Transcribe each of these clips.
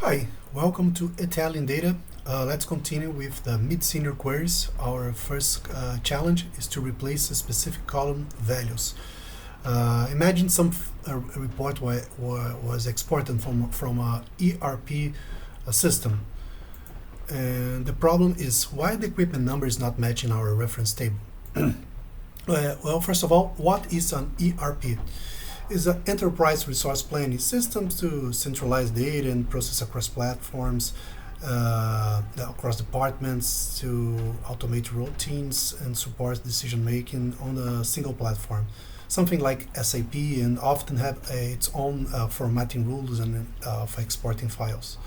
Hi, welcome to Italian Data. Let's continue with the mid-senior queries. Our first challenge is to replace a specific column values. Imagine a report was exported from a ERP system. And the problem is why the equipment number is not matching our reference table. Well, first of all, what is an ERP? Is an enterprise resource planning system to centralize data and process across platforms, across departments, to automate routines and support decision making on a single platform. Something like SAP, and often have its own formatting rules and for exporting files.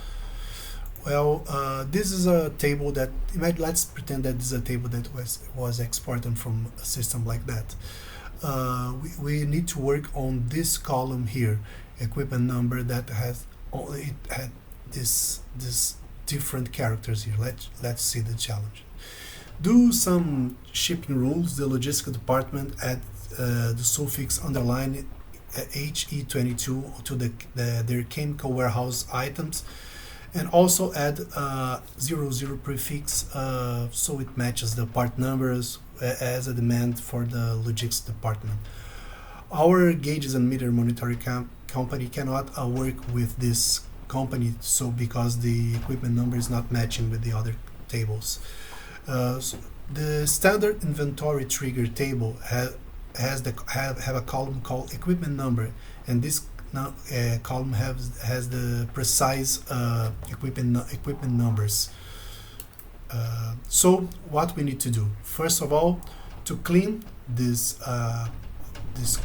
Well, this is a table that, let's pretend that this is a table that was exported from a system like that. We need to work on this column here, equipment number, that had this different characters here. Let's see the challenge. Do some shipping rules. The logistics department add the suffix underline HE22 to their chemical warehouse items, and also add 00 prefix so it matches the part numbers as a demand for the logistics department. Our gauges and meter monitoring company cannot work with this company, so because the equipment number is not matching with the other tables. So the standard inventory trigger table have a column called equipment number, and this column has the precise equipment numbers. So what we need to do, first of all, to clean this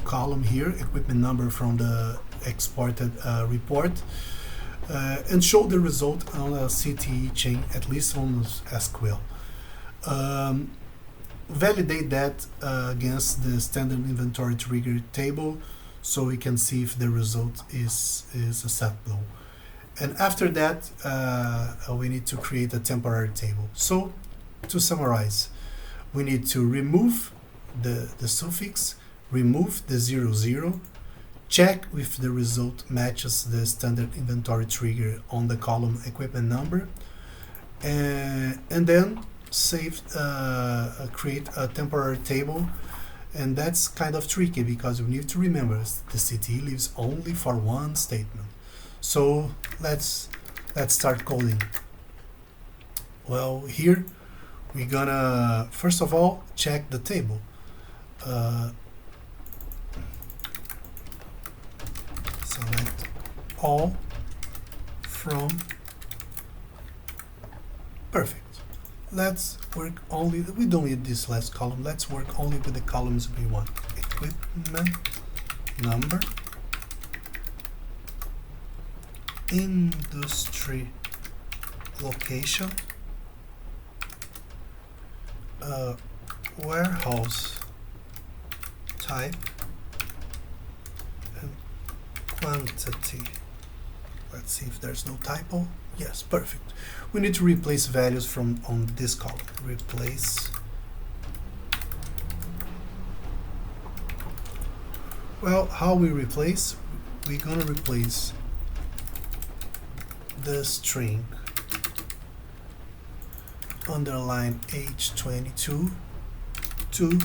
column here, equipment number, from the exported report, and show the result on a CTE chain, at least on SQL. Validate that against the standard inventory trigger table, so we can see if the result is acceptable. And after that, we need to create a temporary table. So, to summarize, we need to remove the suffix, remove the 00, check if the result matches the standard inventory trigger on the column equipment number, and then create a temporary table. And that's kind of tricky because we need to remember the CTE lives only for one statement. So let's start coding. Well, here we're gonna first of all check the table. Select all from. Perfect. Let's work only, we don't need this last column, let's work only with the columns we want. Equipment number, industry location, warehouse type, and quantity. Let's see if there's no typo. Yes, perfect. We need to replace values from on this column. Replace. Well, how we replace? We're gonna replace the string underline H22 to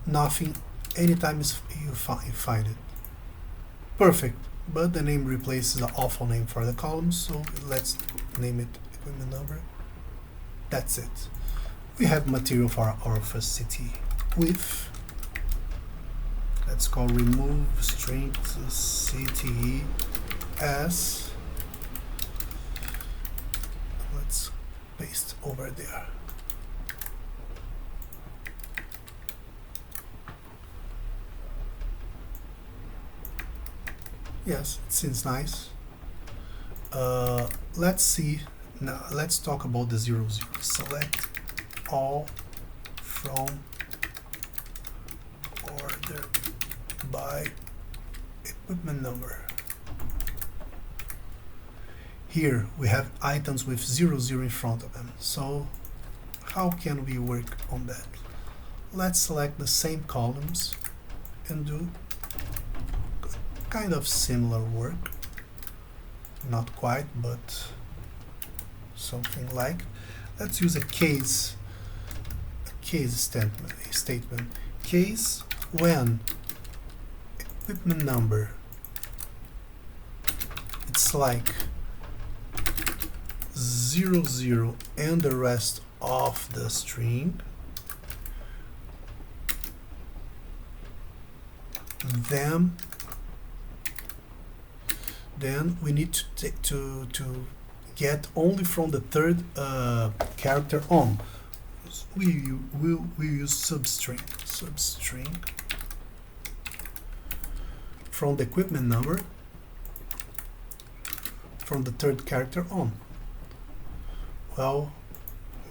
nothing anytime you find it. Perfect. But the name replaces the awful name for the column, so let's name it equipment number. That's it. We have material for our first CTE. With, let's call remove string CTE as, let's paste over there. Yes, it seems nice. Let's see. Now let's talk about the 00. Select all from order by equipment number. Here we have items with 00 in front of them. So how can we work on that? Let's select the same columns and do kind of similar work. not quite, but something like. Let's use a case statement. Case when equipment number, it's like 00 and the rest of the string, then we need to get only from the third character on. We use substring from the equipment number from the third character on. Well,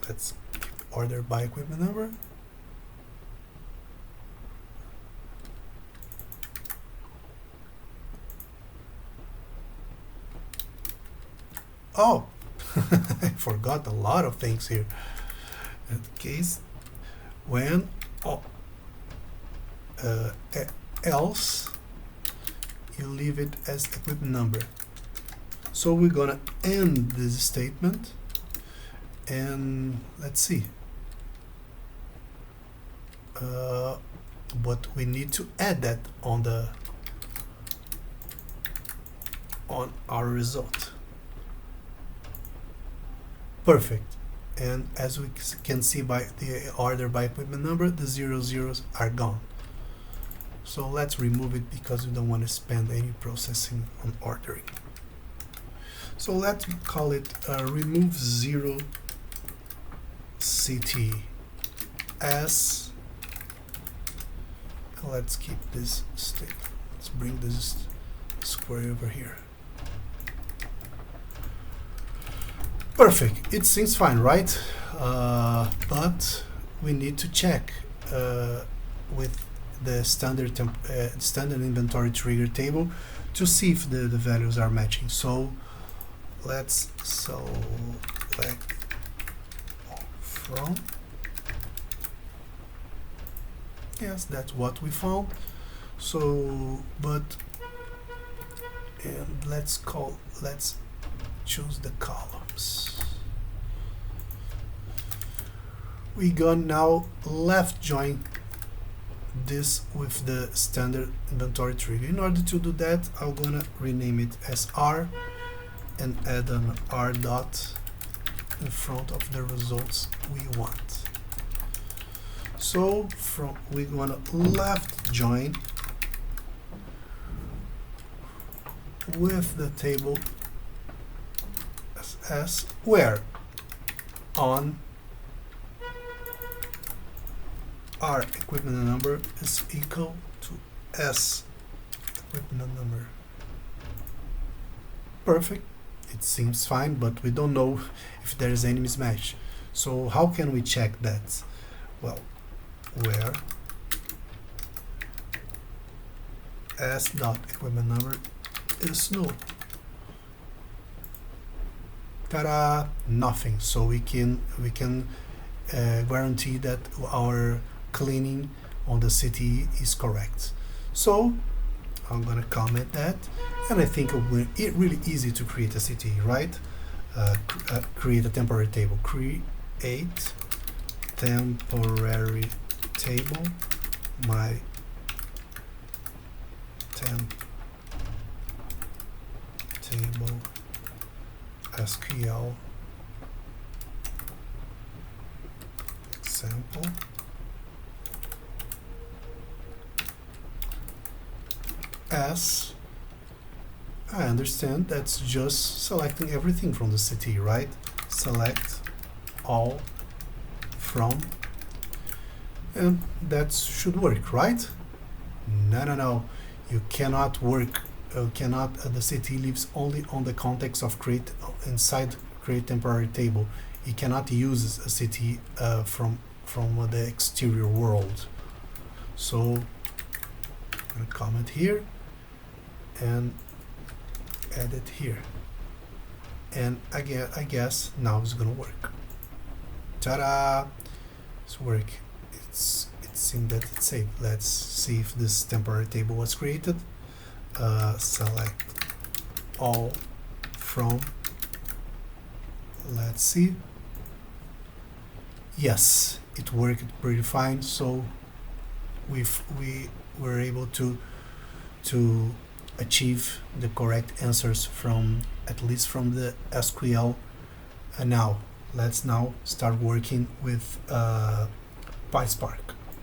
let's keep order by equipment number. Oh, I forgot a lot of things here. In case when else you leave it as equipment number. So we're gonna end this statement, and let's see. But we need to add that on our result. Perfect. And as we can see by the order by equipment number, the 00s are gone. So let's remove it because we don't want to spend any processing on ordering. So let's call it remove 0 CTEs. Let's keep this statement. Let's bring this square over here. Perfect. It seems fine, right? But we need to check with the standard inventory trigger table to see if the values are matching. So let's select from. Yes, that's what we found. So, and let's choose the columns. We gonna now left join this with the standard inventory trigger. In order to do that, I'm gonna rename it as R and add an R dot in front of the results we want. So we're gonna left join with the table as where on our equipment number is equal to S equipment number. Perfect. It seems fine, but we don't know if there is any mismatch. So how can we check that? Well, where S dot equipment number is null. Ta-da! Nothing. So we can guarantee that our cleaning on the CTE is correct. So I'm gonna comment that, and I think it's really easy to create a CTE, right? Create a temporary table. Create temporary table. My temp table SQL example. As I understand, that's just selecting everything from the CTE, right? Select all from, and that should work, right? No. You cannot work. The CTE lives only on the context of create temporary table. You cannot use a CTE from the exterior world. So I'm gonna comment here and add it here, and I guess now it's gonna work. Ta-da! It's work. It seems that it's safe. Let's see if this temporary table was created. Select all from, let's see, yes, it worked pretty fine. So we were able to achieve the correct answers from, at least from the SQL. And now let's start working with PySpark.